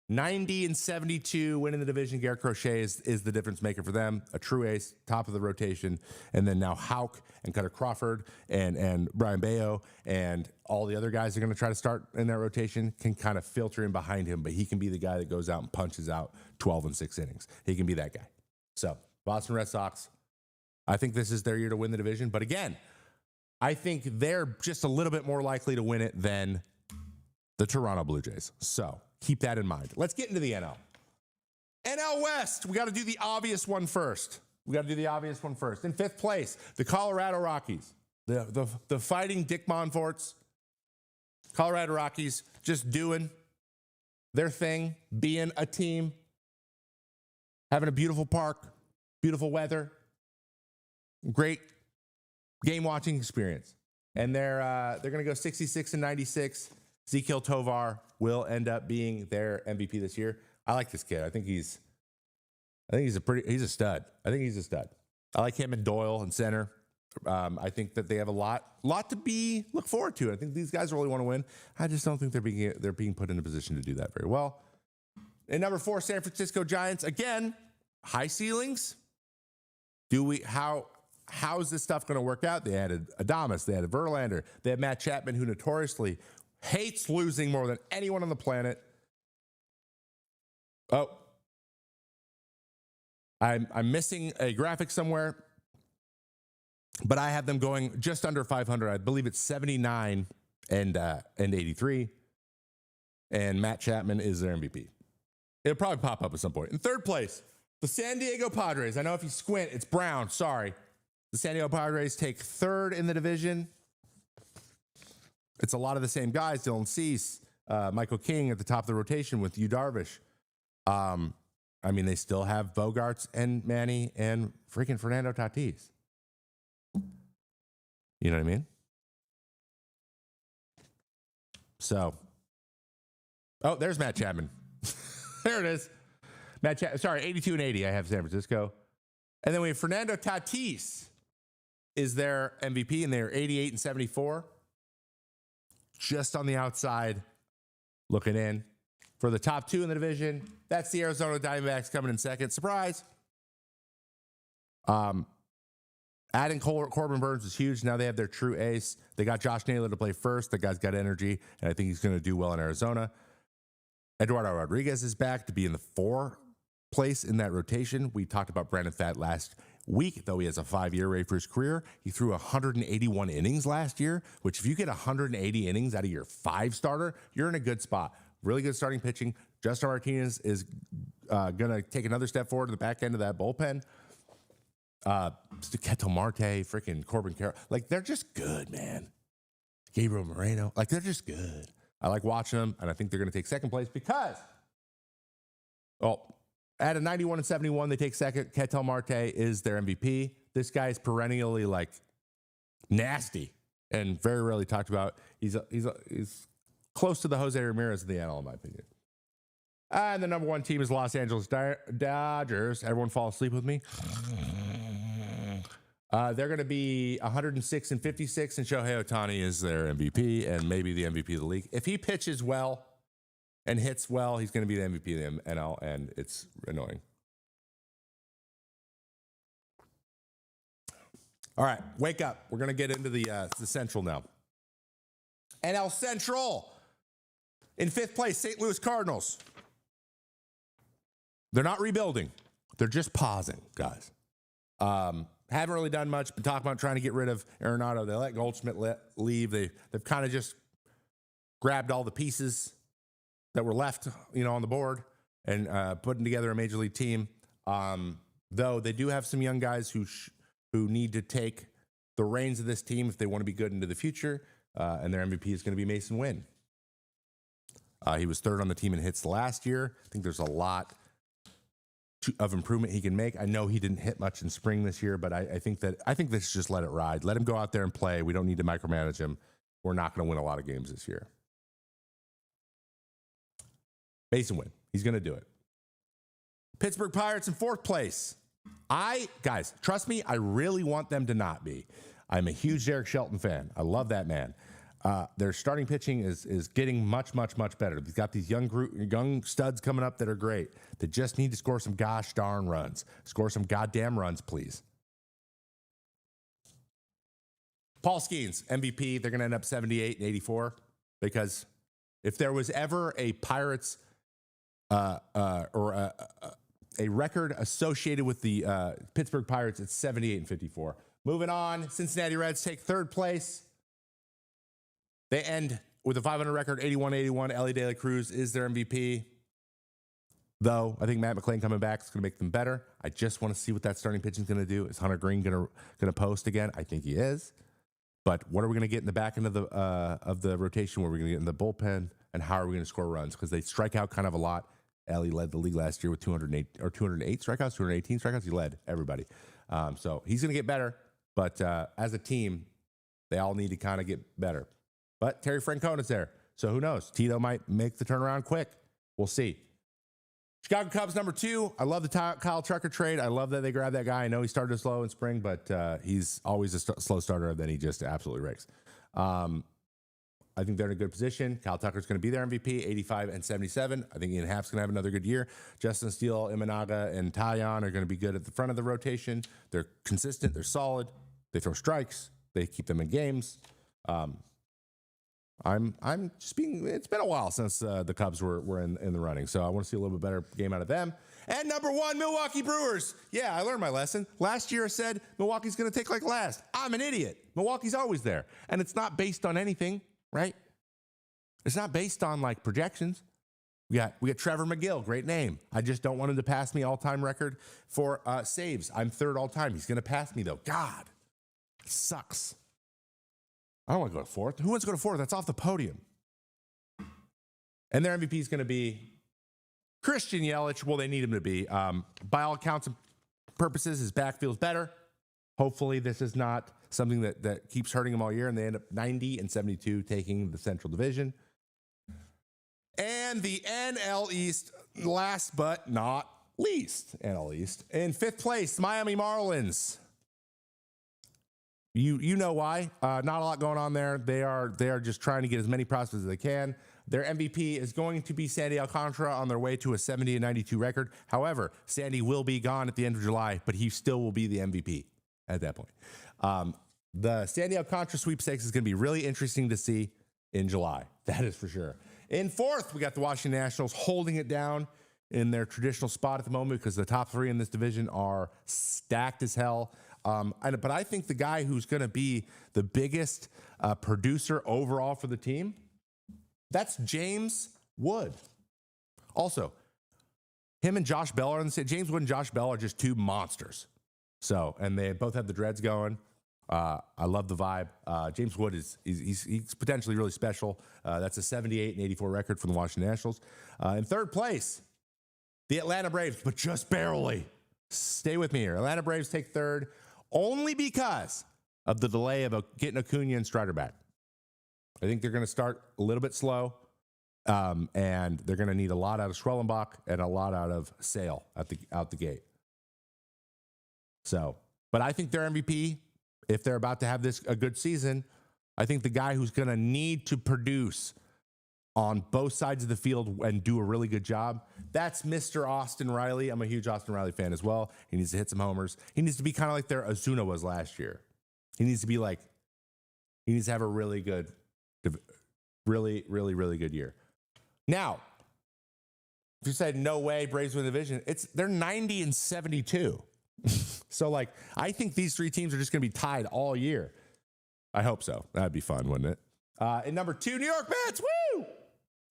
90 and 72 winning the division. Garrett Crochet is the difference maker for them. A true ace, top of the rotation. And then now Houck and Cutter Crawford and Brian Bayo and all the other guys are going to try to start in that rotation can kind of filter in behind him, but he can be the guy that goes out and punches out 12 and 6 innings. He can be that guy. So Boston Red Sox, I think this is their year to win the division. But again, I think they're just a little bit more likely to win it than the Toronto Blue Jays. So keep that in mind. Let's get into the NL. NL West, we got to do the obvious one first. In 5th place, the Colorado Rockies. The fighting Dick Monforts. Colorado Rockies just doing their thing, being a team, having a beautiful park, beautiful weather, great game watching experience. And they're going to go 66 and 96. Ezequiel Tovar will end up being their MVP this year. I like this kid. I think he's a stud. I like him and Doyle in center. I think that they have a lot to look forward to. I think these guys really want to win. I just don't think they're being put in a position to do that very well. And number 4, San Francisco Giants. Again, high ceilings. How is this stuff going to work out? They added Adames. They added Verlander. They have Matt Chapman, who notoriously hates losing more than anyone on the planet. Oh, I'm missing a graphic somewhere, but I have them going just under 500. I believe it's 79 and 83. And Matt Chapman is their MVP. It'll probably pop up at some point. In third place, the San Diego Padres. I know if you squint, it's brown. Sorry. The San Diego Padres take third in the division. It's a lot of the same guys. Dylan Cease, Michael King at the top of the rotation with Yu Darvish. I mean, they still have Bogarts and Manny and freaking Fernando Tatis. You know what I mean? So, oh, there's Matt Chapman. There it is. Matt Chapman. Sorry, 82 and 80. I have San Francisco. And then we have Fernando Tatis is their MVP, and they're 88 and 74. Just on the outside, looking in. For the top two in the division, that's the Arizona Diamondbacks coming in second. Surprise. Adding Corbin Burns is huge. Now they have their true ace. They got Josh Naylor to play first. The guy's got energy, and I think he's going to do well in Arizona. Eduardo Rodriguez is back to be in the 4th place in that rotation. We talked about Brandon Pfaadt last week, though he has a 5-year rate for his career. He threw 181 innings last year, which if you get 180 innings out of your 5 starter, you're in a good spot. Really good starting pitching. Justin Martinez is going to take another step forward to the back end of that bullpen. Ketel Marte, freaking Corbin Carroll. Like, they're just good, man. Gabriel Moreno. Like, they're just good. I like watching them, and I think they're going to take second place because, at a 91 and 71, they take second. Ketel Marte is their MVP. This guy is perennially, like, nasty and very rarely talked about. He's close to the Jose Ramirez of the NL, in my opinion. And the number 1 team is Los Angeles Dodgers. Everyone fall asleep with me. They're going to be 106 and 56, and Shohei Ohtani is their MVP and maybe the MVP of the league. If he pitches well and hits well, he's going to be the MVP of the NL, and it's annoying. All right, wake up. We're going to get into the Central now. NL Central. In 5th place, St. Louis Cardinals. They're not rebuilding. They're just pausing, guys. Haven't really done much. Been talking about trying to get rid of Arenado. They let Goldschmidt leave. They've kind of just grabbed all the pieces that were left, on the board and putting together a major league team. Though they do have some young guys who need to take the reins of this team if they want to be good into the future. And their MVP is going to be Mason Wynn. He was 3rd on the team in hits last year. I think there's a lot of improvement he can make. I know he didn't hit much in spring this year, but I think they should just let it ride. Let him go out there and play. We don't need to micromanage him. We're not going to win a lot of games this year. Mason Wynn. He's going to do it. Pittsburgh Pirates in 4th place. Guys, trust me, I really want them to not be. I'm a huge Derek Shelton fan. I love that man. Their starting pitching is getting much, much, much better. They've got these young studs coming up that are great. They just need to score some gosh darn runs. Score some goddamn runs, please. Paul Skeens, MVP. They're going to end up 78 and 84 because if there was ever a Pirates or a record associated with the Pittsburgh Pirates, it's 78 and 54. Moving on, Cincinnati Reds take 3rd place. They end with a 500 record, 81-81. Ellie De La Cruz is their MVP. Though, I think Matt McClain coming back is going to make them better. I just want to see what that starting pitching is going to do. Is Hunter Green going to post again? I think he is. But what are we going to get in the back end of the rotation? What are we going to get in the bullpen? And how are we going to score runs? Because they strike out kind of a lot. Ellie led the league last year with 208 strikeouts, 218 strikeouts. He led everybody. So he's going to get better. But as a team, they all need to kind of get better. But Terry Francona's there. So who knows? Tito might make the turnaround quick. We'll see. Chicago Cubs, number 2. I love the Kyle Tucker trade. I love that they grabbed that guy. I know he started slow in spring, but he's always a slow starter. Then he just absolutely rakes. I think they're in a good position. Kyle Tucker's going to be their MVP, 85 and 77. I think Ian Happ's going to have another good year. Justin Steele, Imanaga, and Taillon are going to be good at the front of the rotation. They're consistent. They're solid. They throw strikes. They keep them in games. I'm just being. It's been a while since the Cubs were in the running, so I want to see a little bit better game out of them. And number 1, Milwaukee Brewers. Yeah, I learned my lesson. Last year I said Milwaukee's going to take like last. I'm an idiot. Milwaukee's always there, and it's not based on anything, right? It's not based on like projections. We got Trevor McGill, great name. I just don't want him to pass me all-time record for saves. I'm third all-time. He's going to pass me though. God, it sucks. I don't want to go to fourth. Who wants to go to fourth? That's off the podium. And their MVP is going to be Christian Yelich. Well, they need him to be. By all accounts and purposes, his back feels better. Hopefully, this is not something that keeps hurting him all year, and they end up 90-72 taking the Central Division. And the NL East, last but not least, NL East. In 5th place, Miami Marlins. You know why. Not a lot going on there. They are just trying to get as many prospects as they can. Their MVP is going to be Sandy Alcantara on their way to a 70-92 record. However, Sandy will be gone at the end of July, but he still will be the MVP at that point. The Sandy Alcantara sweepstakes is going to be really interesting to see in July. That is for sure. In 4th, we got the Washington Nationals holding it down in their traditional spot at the moment because the top 3 in this division are stacked as hell. But I think the guy who's going to be the biggest producer overall for the team, that's James Wood. Also, him and Josh Bell are in the same. James Wood and Josh Bell are just 2 monsters. So, and they both have the dreads going. I love the vibe. James Wood he's potentially really special. That's a 78-84 record for the Washington Nationals. In 3rd place, the Atlanta Braves, but just barely. Stay with me here. Atlanta Braves take 3rd only because of the delay of getting Acuna and Strider back. I think they're going to start a little bit slow, and they're going to need a lot out of Schwellenbach and a lot out of Sale out the gate. So, but I think their MVP, if they're about to have a good season, I think the guy who's going to need to produce on both sides of the field and do a really good job, that's Mr. Austin Riley. I'm a huge Austin Riley fan as well. He needs to hit some homers. He needs to be kind of like their Ozuna was last year. He needs to have a really good, really, really, really good year. Now, if you said no way Braves win the division, they're 90-72. So, I think these 3 teams are just going to be tied all year. I hope so. That'd be fun, wouldn't it? And number 2, New York Mets. Woo!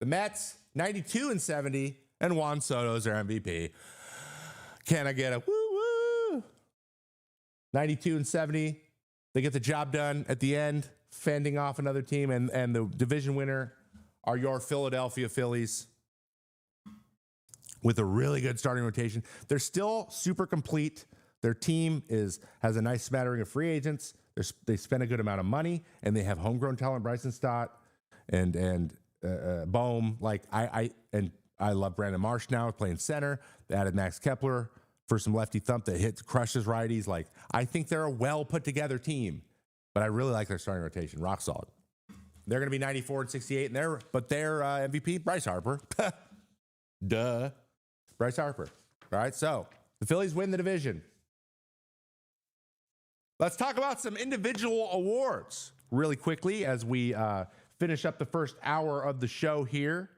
The Mets, 92-70, and Juan Soto's their MVP. Can I get a woo-woo? 92-70. They get the job done at the end, fending off another team, and the division winner are your Philadelphia Phillies with a really good starting rotation. They're still super complete. Their team has a nice smattering of free agents. They spend a good amount of money, and they have homegrown talent, Bryson Stott and Bohm. I love Brandon Marsh now playing center. They added Max Kepler for some lefty thump that crushes righties. I think they're a well put together team, but I really like their starting rotation. Rock solid. They're going to be 94-68, but their MVP, Bryce Harper. Duh. Bryce Harper. All right, so the Phillies win the division. Let's talk about some individual awards really quickly as we finish up the first hour of the show here.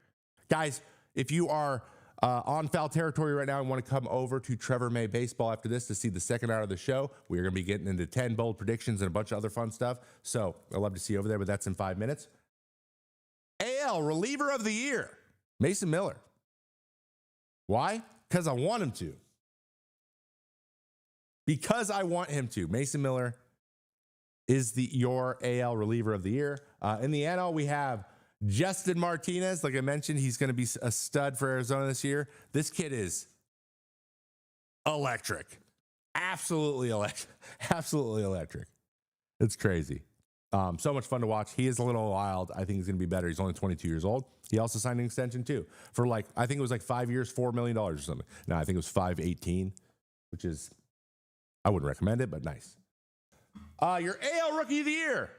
Guys, if you are on foul territory right now and want to come over to Trevor May Baseball after this to see the second hour of the show, we're going to be getting into 10 bold predictions and a bunch of other fun stuff. So I'd love to see you over there, but that's in 5 minutes. AL Reliever of the Year, Mason Miller. Why? Because I want him to. Because I want him to. Mason Miller is your AL Reliever of the Year. In the NL, we have Justin Martinez. Like I mentioned, he's going to be a stud for Arizona this year. This kid is electric. Absolutely electric. Absolutely electric. It's crazy. So much fun to watch. He is a little wild. I think he's going to be better. He's only 22 years old. He also signed an extension too for I think it was 5 years, $4 million or something. No, I think it was 518, which is, I wouldn't recommend it, but nice. Your AL Rookie of the Year.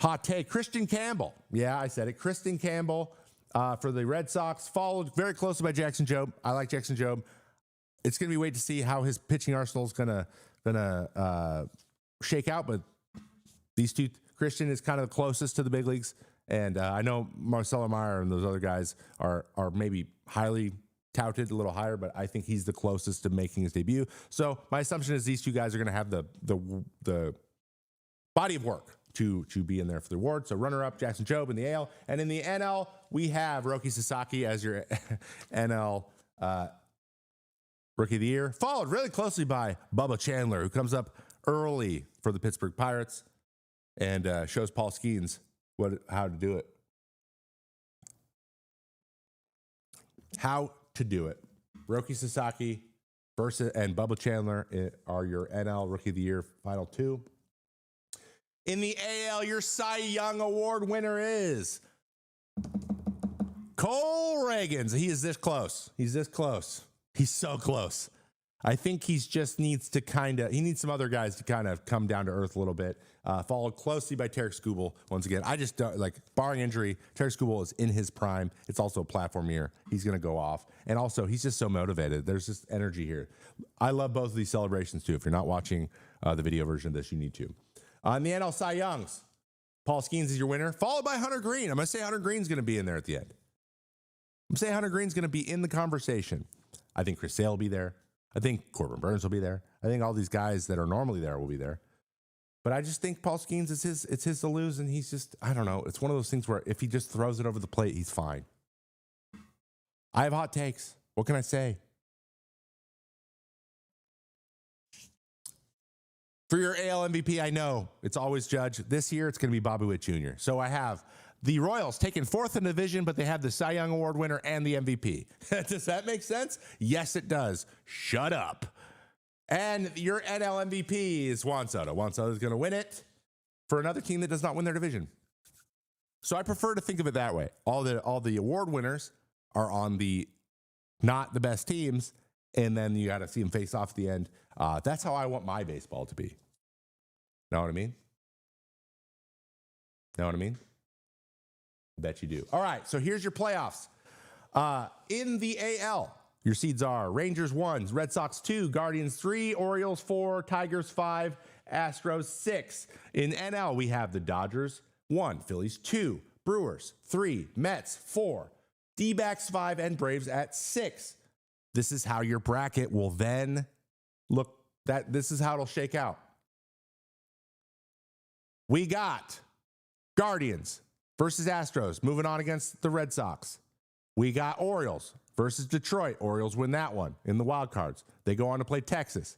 Hot take, Christian Campbell. Yeah, I said it. Christian Campbell for the Red Sox, followed very closely by Jackson Jobe. I like Jackson Jobe. It's going to be wait to see how his pitching arsenal is going to shake out, but these two, Christian is kind of the closest to the big leagues, And I know Marcelo Meyer and those other guys are maybe highly touted, a little higher, but I think he's the closest to making his debut. So my assumption is these two guys are going to have the body of work to be in there for the award. So runner-up, Jackson Jobe in the AL. And in the NL, we have Roki Sasaki as your NL Rookie of the Year, followed really closely by Bubba Chandler, who comes up early for the Pittsburgh Pirates and shows Paul Skeens how to do it. How to do it. Roki Sasaki and Bubba Chandler are your NL Rookie of the Year final two. In the AL, your Cy Young Award winner is Cole Reagans. He is this close. He's this close. He's so close. I think he needs some other guys to kind of come down to earth a little bit. Followed closely by Tarek Skubal. Once again, I just don't, barring injury, Tarek Skubal is in his prime. It's also a platform year. He's going to go off. And also, he's just so motivated. There's just energy here. I love both of these celebrations, too. If you're not watching the video version of this, you need to. On the NL Cy Youngs, Paul Skeens is your winner, followed by Hunter Green. I'm going to say Hunter Green's going to be in there at the end. I'm saying Hunter Green's going to be in the conversation. I think Chris Sale will be there. I think Corbin Burns will be there. I think all these guys that are normally there will be there. But I just think Paul Skeens it's his to lose, and he's just, I don't know. It's one of those things where if he just throws it over the plate, he's fine. I have hot takes. What can I say? For your AL MVP, I know it's always Judge. This year, it's going to be Bobby Witt Jr. So I have the Royals taking fourth in the division, but they have the Cy Young Award winner and the MVP. Does that make sense? Yes, it does. Shut up. And your NL MVP is Juan Soto. Juan Soto is going to win it for another team that does not win their division. So I prefer to think of it that way. All the award winners are on the not the best teams, and then you got to see them face off at the end. That's how I want my baseball to be. Know what I mean? Know what I mean? I bet you do. All right, so here's your playoffs. In the AL, your seeds are Rangers 1, Red Sox 2, Guardians 3, Orioles 4, Tigers 5, Astros 6. In NL, we have the Dodgers 1, Phillies 2, Brewers 3, Mets 4, D-backs 5, and Braves at 6. This is how your bracket will then look. This is how it'll shake out. We got Guardians versus Astros moving on against the Red Sox. We got Orioles versus Detroit. Orioles win that one in the wild cards. They go on to play Texas.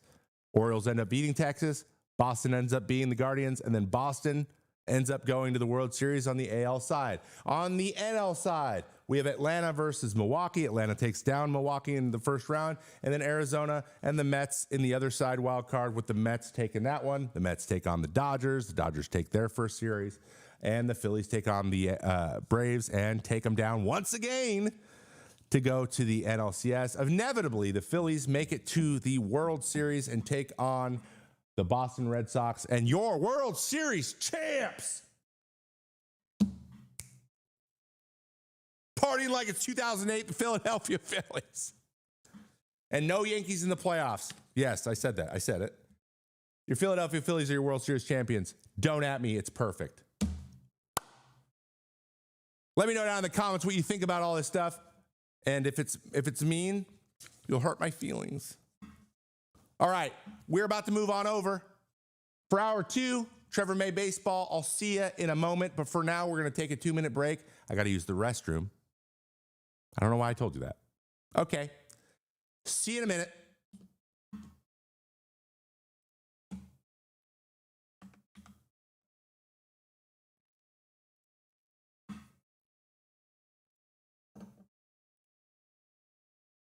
Orioles end up beating Texas. Boston ends up beating the Guardians, and then Boston ends up going to the World Series on the AL side. On the NL side, we have Atlanta versus Milwaukee. Atlanta takes down Milwaukee in the first round, and then Arizona and the Mets in the other side wild card, with the Mets taking that one. The Mets take on the Dodgers. The Dodgers take their first series, and the Phillies take on the Braves and take them down once again to go to the NLCS. Inevitably, the Phillies make it to the World Series and take on the Boston Red Sox and your World Series champs. Partying like it's 2008, the Philadelphia Phillies. And no Yankees in the playoffs. Yes, I said that. I said it. Your Philadelphia Phillies are your World Series champions. Don't at me. It's perfect. Let me know down in the comments what you think about all this stuff. And if it's mean, you'll hurt my feelings. All right, we're about to move on over. For hour 2, Trevor May Baseball. I'll see you in a moment, but for now, we're going to take a 2-minute break. I got to use the restroom. I don't know why I told you that. Okay, see you in a minute.